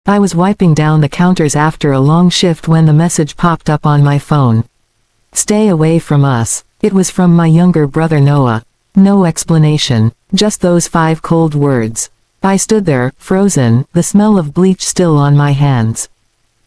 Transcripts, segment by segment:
I was wiping down the counters after a long shift when the message popped up on my phone. Stay away from us. It was from my younger brother Noah. No explanation, just those 5 cold words. I stood there, frozen, the smell of bleach still on my hands.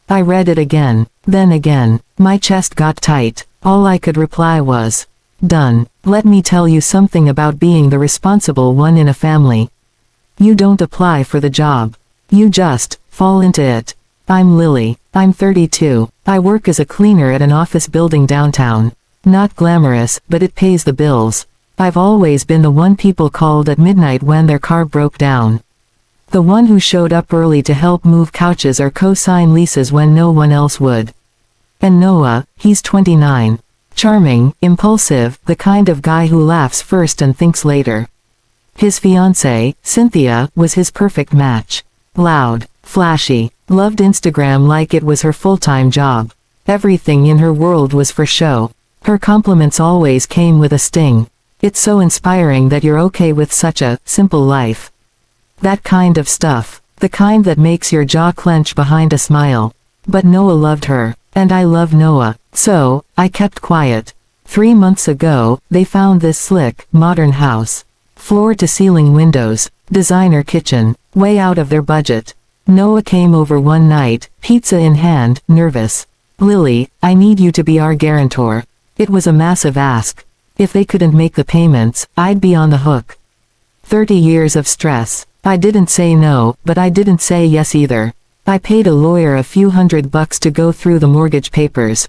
I read it again, then again. My chest got tight. All I could reply was, "Done. Let me tell you something about being the responsible one in a family. You don't apply for the job. You just fall into it." I'm Lily. I'm 32. I work as a cleaner at an office building downtown. Not glamorous, but it pays the bills. I've always been the one people called at midnight when their car broke down. The one who showed up early to help move couches or co-sign leases when no one else would. And Noah, he's 29. Charming, impulsive, the kind of guy who laughs first and thinks later. His fiancée, Cynthia, was his perfect match. Loud, flashy, loved Instagram like it was her full-time job. Everything in her world was for show. Her compliments always came with a sting. It's so inspiring that you're okay with such a simple life. That kind of stuff. The kind that makes your jaw clench behind a smile. But Noah loved her, and I love Noah, so I kept quiet. 3 months ago, they found this slick, modern house. Floor-to-ceiling windows, designer kitchen, way out of their budget. Noah came over one night, pizza in hand, nervous. "Lily, I need you to be our guarantor." It was a massive ask. If they couldn't make the payments, I'd be on the hook. 30 years of stress. I didn't say no, but I didn't say yes either. I paid a lawyer a few $100 to go through the mortgage papers.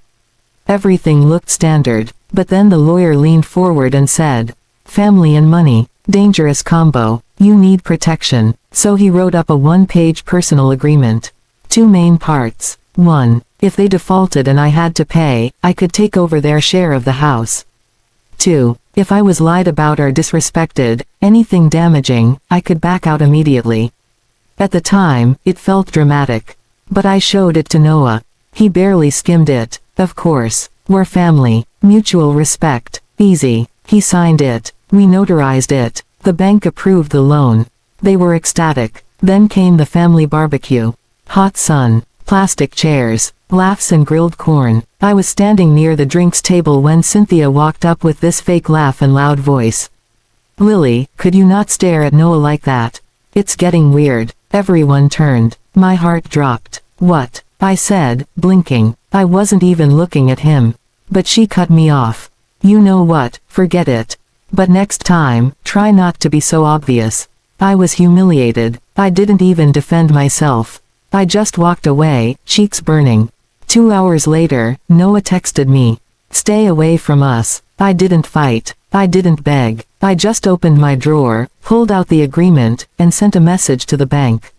Everything looked standard, but then the lawyer leaned forward and said, "Family and money, dangerous combo. You need protection." So he wrote up a 1-page personal agreement. 2 main parts. 1. If they defaulted and I had to pay, I could take over their share of the house. 2. If I was lied about or disrespected, anything damaging, I could back out immediately. At the time, it felt dramatic. But I showed it to Noah. He barely skimmed it. Of course. We're family. Mutual respect. Easy. He signed it. We notarized it. The bank approved the loan. They were ecstatic. Then came the family barbecue. Hot sun. Plastic chairs. Laughs and grilled corn. I was standing near the drinks table when Cynthia walked up with this fake laugh and loud voice. "Lily, could you not stare at Noah like that? It's getting weird." Everyone turned. My heart dropped. "What?" I said, blinking. I wasn't even looking at him. But she cut me off. "You know what, forget it. But next time, try not to be so obvious." I was humiliated. I didn't even defend myself. I just walked away, cheeks burning. 2 hours later, Noah texted me. "Stay away from us." I didn't fight. I didn't beg. I just opened my drawer, pulled out the agreement, and sent a message to the bank.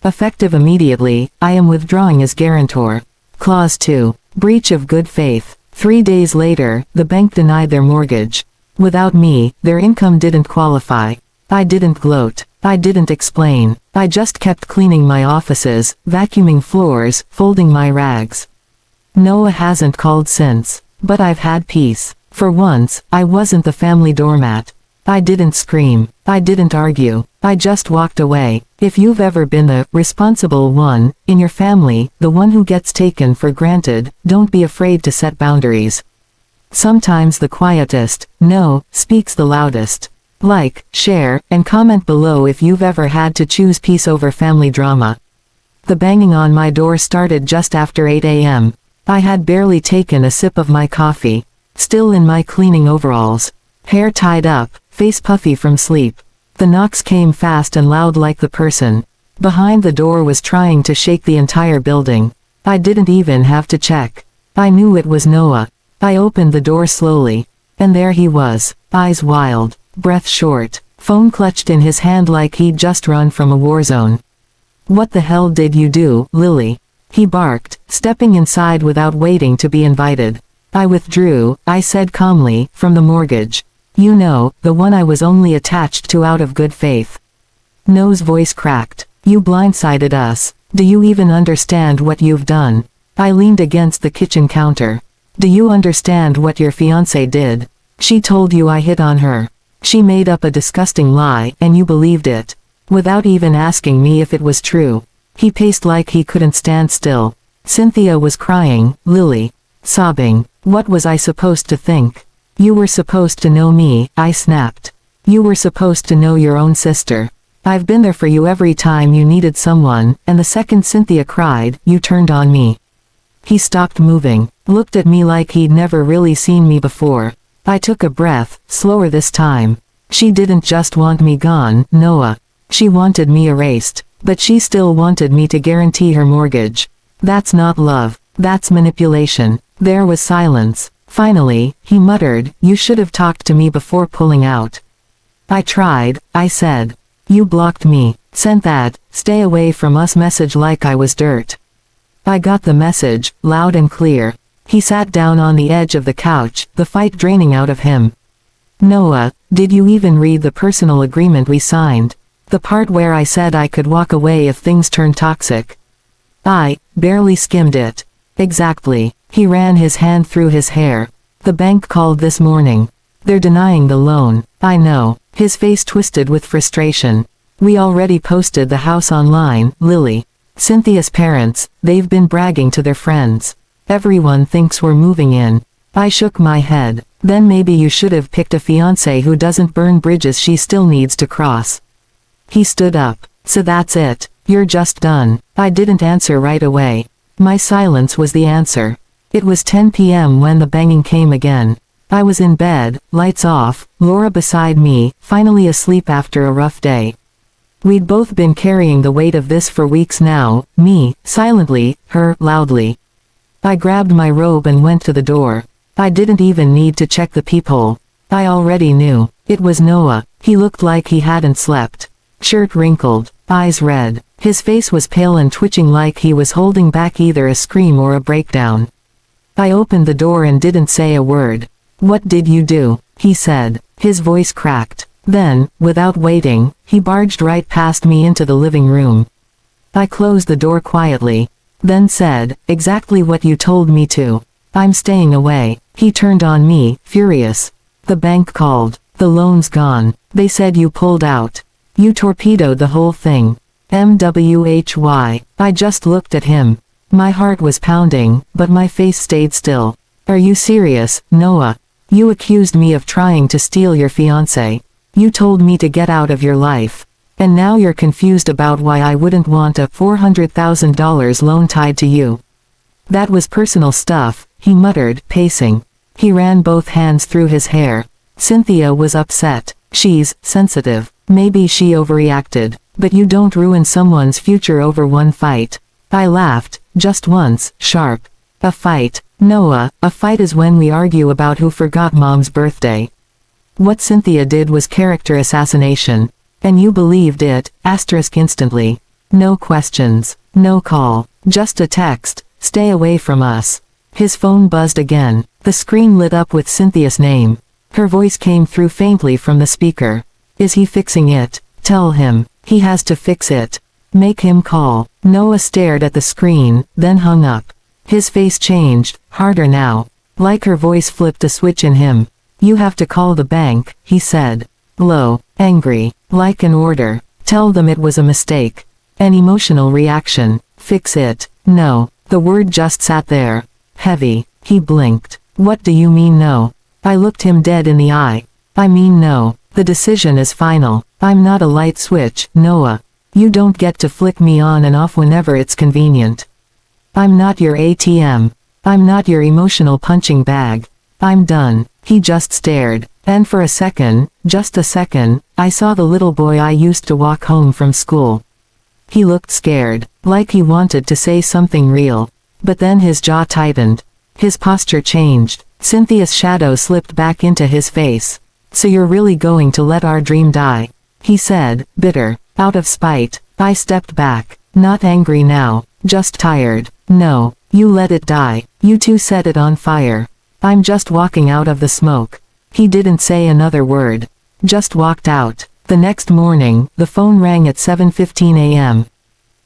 Effective immediately, I am withdrawing as guarantor. Clause 2. Breach of good faith. 3 days later, the bank denied their mortgage. Without me, their income didn't qualify. I didn't gloat. I didn't explain. I just kept cleaning my offices, vacuuming floors, folding my rags. Noah hasn't called since. But I've had peace. For once, I wasn't the family doormat. I didn't scream. I didn't argue. I just walked away. If you've ever been the responsible one in your family, the one who gets taken for granted, don't be afraid to set boundaries. Sometimes the quietest no speaks the loudest. Like, share, and comment below if you've ever had to choose peace over family drama. The banging on my door started just after 8 a.m. I had barely taken a sip of my coffee. Still in my cleaning overalls. Hair tied up, face puffy from sleep. The knocks came fast and loud like the person behind the door was trying to shake the entire building. I didn't even have to check. I knew it was Noah. I opened the door slowly. And there he was, eyes wild. Breath short, phone clutched in his hand like he'd just run from a war zone. "What the hell did you do, Lily?" he barked, stepping inside without waiting to be invited. "I withdrew," I said calmly, "from the mortgage. You know, the one I was only attached to out of good faith." Noah's voice cracked. "You blindsided us. Do you even understand what you've done?" I leaned against the kitchen counter. "Do you understand what your fiancée did? She told you I hit on her. She made up a disgusting lie, and you believed it. Without even asking me if it was true." He paced like he couldn't stand still. Cynthia was crying, Lily. Sobbing. What was I supposed to think? You were supposed to know me, I snapped. You were supposed to know your own sister. I've been there for you every time you needed someone, and the second Cynthia cried, you turned on me. He stopped moving, looked at me like he'd never really seen me before. I took a breath, slower this time. She didn't just want me gone, Noah. She wanted me erased, but she still wanted me to guarantee her mortgage. That's not love, that's manipulation. There was silence. Finally, he muttered, you should have talked to me before pulling out. I tried, I said. You blocked me, sent that, stay away from us message like I was dirt. I got the message, loud and clear. He sat down on the edge of the couch, the fight draining out of him. Noah, did you even read the personal agreement we signed? The part where I said I could walk away if things turned toxic. I barely skimmed it. Exactly. He ran his hand through his hair. The bank called this morning. They're denying the loan. I know. His face twisted with frustration. We already posted the house online, Lily. Cynthia's parents, they've been bragging to their friends. Everyone thinks we're moving in. I shook my head. Then maybe you should have picked a fiancé who doesn't burn bridges she still needs to cross. He stood up. So that's it. You're just done. I didn't answer right away. My silence was the answer. It was 10 p.m. when the banging came again. I was in bed, lights off, Laura beside me, finally asleep after a rough day. We'd both been carrying the weight of this for weeks now, me, silently, her, loudly. I grabbed my robe and went to the door. I didn't even need to check the peephole. I already knew. It was Noah. He looked like he hadn't slept. Shirt wrinkled, eyes red. His face was pale and twitching like he was holding back either a scream or a breakdown. I opened the door and didn't say a word. What did you do? He said. His voice cracked. Then, without waiting, he barged right past me into the living room. I closed the door quietly. Then said, exactly what you told me to. I'm staying away. He turned on me, furious. The bank called. The loan's gone. They said you pulled out. You torpedoed the whole thing. MWHY. I just looked at him. My heart was pounding, but my face stayed still. Are you serious, Noah? You accused me of trying to steal your fiancé. You told me to get out of your life. And now you're confused about why I wouldn't want a $400,000 loan tied to you. That was personal stuff, he muttered, pacing. He ran both hands through his hair. Cynthia was upset. She's sensitive. Maybe she overreacted. But you don't ruin someone's future over one fight. I laughed, just once, sharp. A fight. Noah, a fight is when we argue about who forgot Mom's birthday. What Cynthia did was character assassination. And you believed it, asterisk instantly. No questions. No call. Just a text. Stay away from us. His phone buzzed again. The screen lit up with Cynthia's name. Her voice came through faintly from the speaker. Is he fixing it? Tell him. He has to fix it. Make him call. Noah stared at the screen, then hung up. His face changed, harder now. Like her voice flipped a switch in him. You have to call the bank, he said. Low, angry, like an order. Tell them it was a mistake. An emotional reaction. Fix it. No. The word just sat there. Heavy. He blinked. What do you mean no? I looked him dead in the eye. I mean no. The decision is final. I'm not a light switch, Noah. You don't get to flick me on and off whenever it's convenient. I'm not your ATM. I'm not your emotional punching bag. I'm done. He just stared. And for a second, just a second, I saw the little boy I used to walk home from school. He looked scared, like he wanted to say something real. But then his jaw tightened. His posture changed. Cynthia's shadow slipped back into his face. So you're really going to let our dream die? He said, bitter. Out of spite. I stepped back. Not angry now. Just tired. No. You let it die. You two set it on fire. I'm just walking out of the smoke. He didn't say another word. Just walked out. The next morning, the phone rang at 7:15 a.m.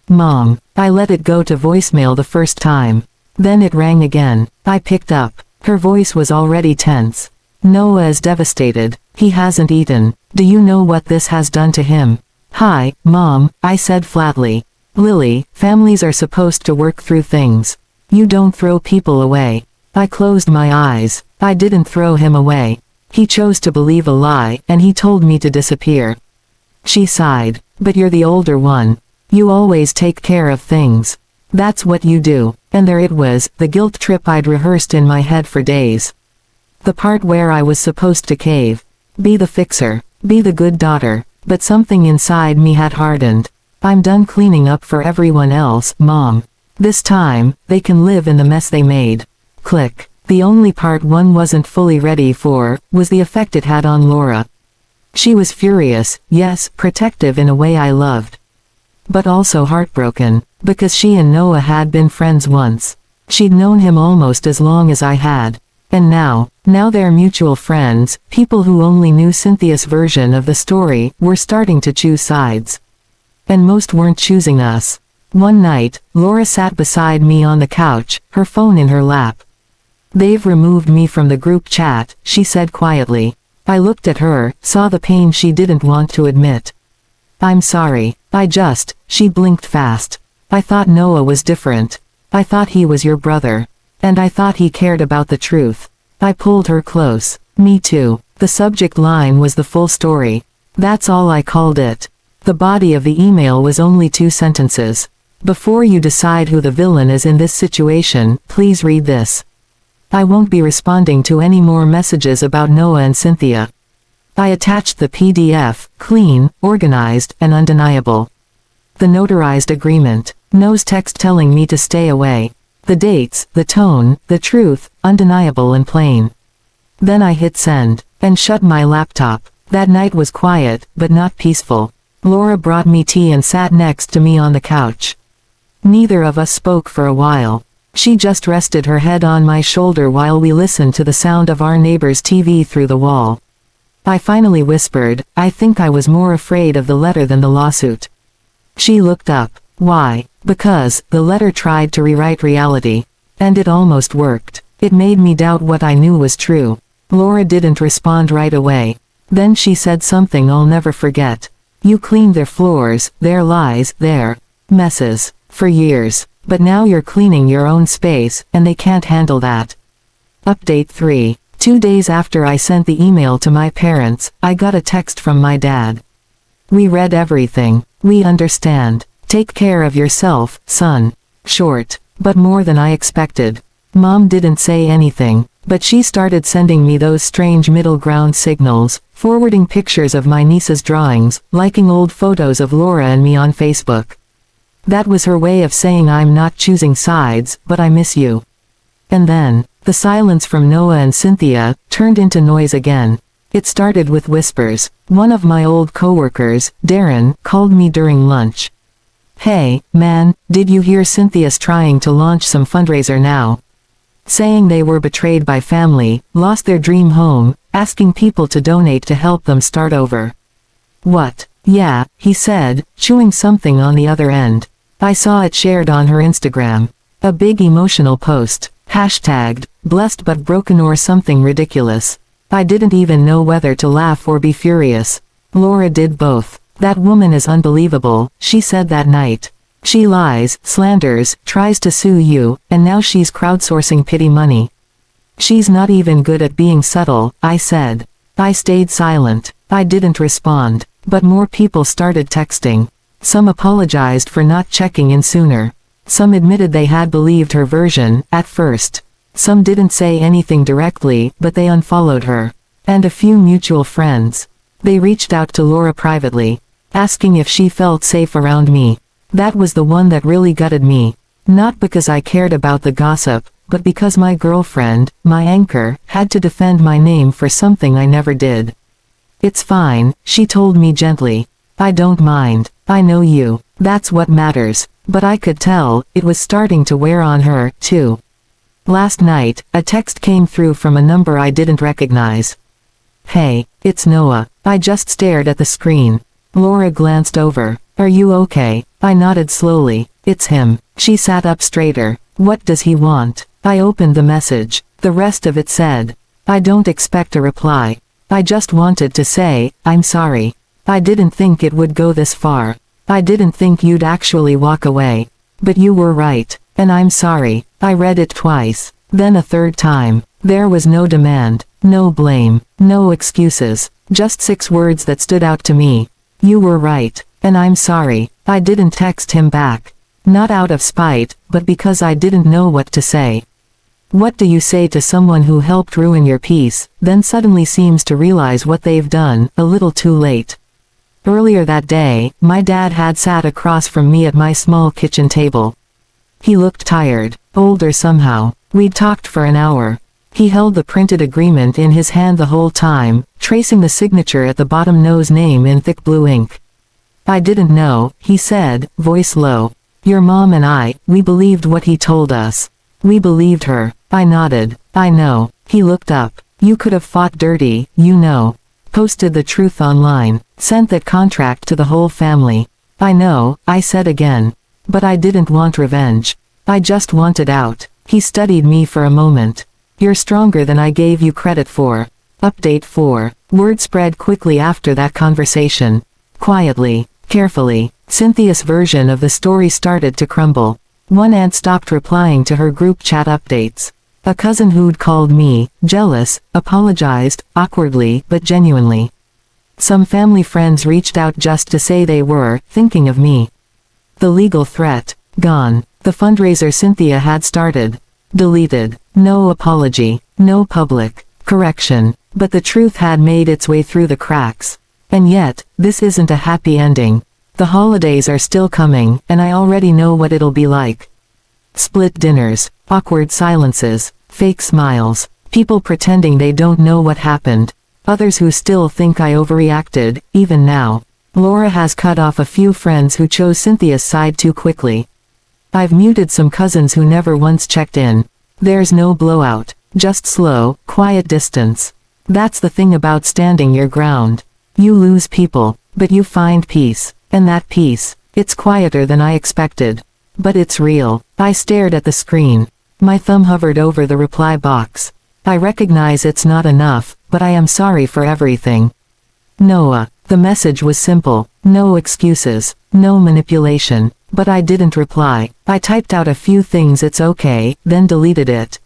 Mom. I let it go to voicemail the first time. Then it rang again. I picked up. Her voice was already tense. Noah is devastated. He hasn't eaten. Do you know what this has done to him? Hi, Mom, I said flatly. Lily, families are supposed to work through things. You don't throw people away. I closed my eyes. I didn't throw him away. He chose to believe a lie, and he told me to disappear. She sighed. But you're the older one. You always take care of things. That's what you do. And there it was, the guilt trip I'd rehearsed in my head for days. The part where I was supposed to cave. Be the fixer. Be the good daughter. But something inside me had hardened. I'm done cleaning up for everyone else, Mom. This time, they can live in the mess they made. Click. The only part one wasn't fully ready for, was the effect it had on Laura. She was furious, yes, protective in a way I loved. But also heartbroken, because she and Noah had been friends once. She'd known him almost as long as I had. And now they're mutual friends, people who only knew Cynthia's version of the story, were starting to choose sides. And most weren't choosing us. One night, Laura sat beside me on the couch, her phone in her lap. They've removed me from the group chat, she said quietly. I looked at her, saw the pain she didn't want to admit. I'm sorry. She blinked fast. I thought Noah was different. I thought he was your brother. And I thought he cared about the truth. I pulled her close. Me too. The subject line was the full story. That's all I called it. The body of the email was only 2 sentences. Before you decide who the villain is in this situation, please read this. I won't be responding to any more messages about Noah and Cynthia. I attached the PDF, clean, organized, and undeniable. The notarized agreement. No's text telling me to stay away. The dates, the tone, the truth, undeniable and plain. Then I hit send, and shut my laptop. That night was quiet, but not peaceful. Laura brought me tea and sat next to me on the couch. Neither of us spoke for a while. She just rested her head on my shoulder while we listened to the sound of our neighbor's TV through the wall. I finally whispered, I think I was more afraid of the letter than the lawsuit. She looked up. Why? Because, the letter tried to rewrite reality. And it almost worked. It made me doubt what I knew was true. Laura didn't respond right away. Then she said something I'll never forget. You cleaned their floors, their lies, their messes. For years. But now you're cleaning your own space, and they can't handle that. Update 3. 2 days after I sent the email to my parents, I got a text from my dad. We read everything. We understand. Take care of yourself, son. Short. But more than I expected. Mom didn't say anything, but she started sending me those strange middle ground signals, forwarding pictures of my niece's drawings, liking old photos of Laura and me on Facebook. That was her way of saying I'm not choosing sides, but I miss you. And then, the silence from Noah and Cynthia, turned into noise again. It started with whispers. One of my old coworkers, Darren, called me during lunch. Hey, man, did you hear Cynthia's trying to launch some fundraiser now? Saying they were betrayed by family, lost their dream home, asking people to donate to help them start over. What? Yeah, he said, chewing something on the other end. I saw it shared on her Instagram. A big emotional post. Hashtagged, blessed but broken or something ridiculous. I didn't even know whether to laugh or be furious. Laura did both. That woman is unbelievable, she said that night. She lies, slanders, tries to sue you, and now she's crowdsourcing pity money. She's not even good at being subtle, I said. I stayed silent. I didn't respond. But more people started texting. Some apologized for not checking in sooner. Some admitted they had believed her version, at first. Some didn't say anything directly, but they unfollowed her. And a few mutual friends. They reached out to Laura privately, asking if she felt safe around me. That was the one that really gutted me. Not because I cared about the gossip, but because my girlfriend, my anchor, had to defend my name for something I never did. It's fine, she told me gently. I don't mind. I know you. That's what matters. But I could tell, it was starting to wear on her, too. Last night, a text came through from a number I didn't recognize. Hey, it's Noah. I just stared at the screen. Laura glanced over. Are you okay? I nodded slowly. It's him. She sat up straighter. What does he want? I opened the message. The rest of it said. I don't expect a reply. I just wanted to say, I'm sorry. I didn't think it would go this far. I didn't think you'd actually walk away. But you were right. And I'm sorry. I read it twice. Then a third time. There was no demand, no blame, no excuses. Just 6 words that stood out to me. You were right. And I'm sorry. I didn't text him back. Not out of spite, but because I didn't know what to say. What do you say to someone who helped ruin your peace, then suddenly seems to realize what they've done, a little too late? Earlier that day, my dad had sat across from me at my small kitchen table. He looked tired, older somehow. We'd talked for an hour. He held the printed agreement in his hand the whole time, tracing the signature at the bottom No's name in thick blue ink. I didn't know, he said, voice low. Your mom and I, we believed what he told us. We believed her. I nodded. I know. He looked up. You could have fought dirty, you know. Posted the truth online. Sent that contract to the whole family. I know, I said again. But I didn't want revenge. I just wanted out. He studied me for a moment. You're stronger than I gave you credit for. Update 4. Word spread quickly after that conversation. Quietly, carefully, Cynthia's version of the story started to crumble. One aunt stopped replying to her group chat updates. A cousin who'd called me, jealous, apologized, awkwardly but genuinely. Some family friends reached out just to say they were thinking of me. The legal threat, gone. The fundraiser Cynthia had started, deleted. No apology, no public correction. But the truth had made its way through the cracks. And yet, this isn't a happy ending. The holidays are still coming, and I already know what it'll be like. Split dinners, awkward silences, fake smiles, people pretending they don't know what happened, others who still think I overreacted, even now. Laura has cut off a few friends who chose Cynthia's side too quickly. I've muted some cousins who never once checked in. There's no blowout, just slow, quiet distance. That's the thing about standing your ground. You lose people, but you find peace. And that peace, it's quieter than I expected. But it's real. I stared at the screen. My thumb hovered over the reply box. I recognize it's not enough, but I am sorry for everything. Noah. The message was simple. No excuses. No manipulation. But I didn't reply. I typed out a few things it's okay, then deleted it.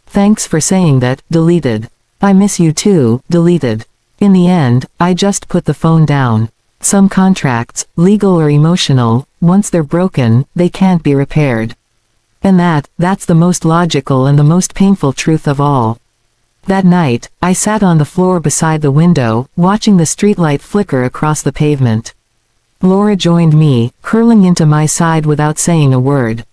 Thanks for saying that, deleted. I miss you too, deleted. In the end, I just put the phone down. Some contracts, legal or emotional, once they're broken, they can't be repaired. And that's the most logical and the most painful truth of all. That night, I sat on the floor beside the window, watching the streetlight flicker across the pavement. Laura joined me, curling into my side without saying a word.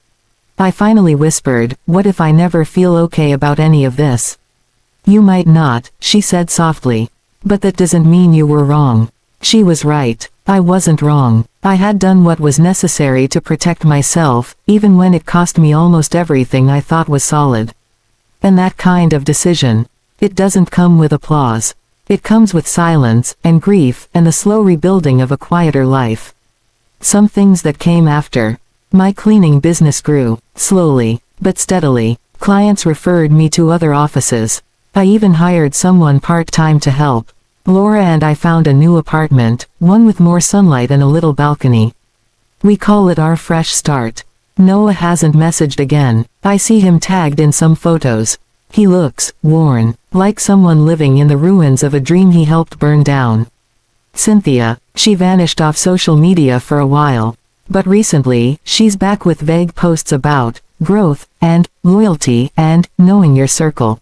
I finally whispered, what if I never feel okay about any of this? You might not, she said softly. But that doesn't mean you were wrong. She was right. I wasn't wrong. I had done what was necessary to protect myself, even when it cost me almost everything I thought was solid. And that kind of decision, it doesn't come with applause. It comes with silence, and grief, and the slow rebuilding of a quieter life. Some things that came after. My cleaning business grew, slowly, but steadily. Clients referred me to other offices. I even hired someone part-time to help. Laura and I found a new apartment, one with more sunlight and a little balcony. We call it our fresh start. Noah hasn't messaged again. I see him tagged in some photos. He looks worn, like someone living in the ruins of a dream he helped burn down. Cynthia, she vanished off social media for a while. But recently, she's back with vague posts about growth, and loyalty, and knowing your circle.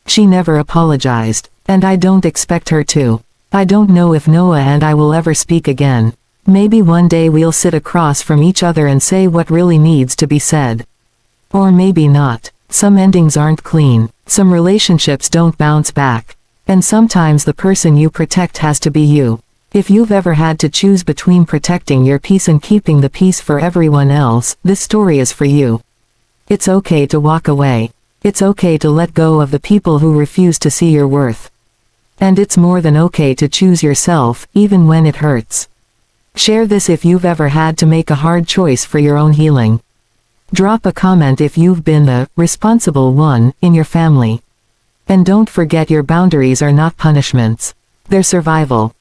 She never apologized. And I don't expect her to. I don't know if Noah and I will ever speak again. Maybe one day we'll sit across from each other and say what really needs to be said. Or maybe not. Some endings aren't clean. Some relationships don't bounce back. And sometimes the person you protect has to be you. If you've ever had to choose between protecting your peace and keeping the peace for everyone else, this story is for you. It's okay to walk away. It's okay to let go of the people who refuse to see your worth. And it's more than okay to choose yourself, even when it hurts. Share this if you've ever had to make a hard choice for your own healing. Drop a comment if you've been the responsible one in your family. And don't forget, your boundaries are not punishments. They're survival.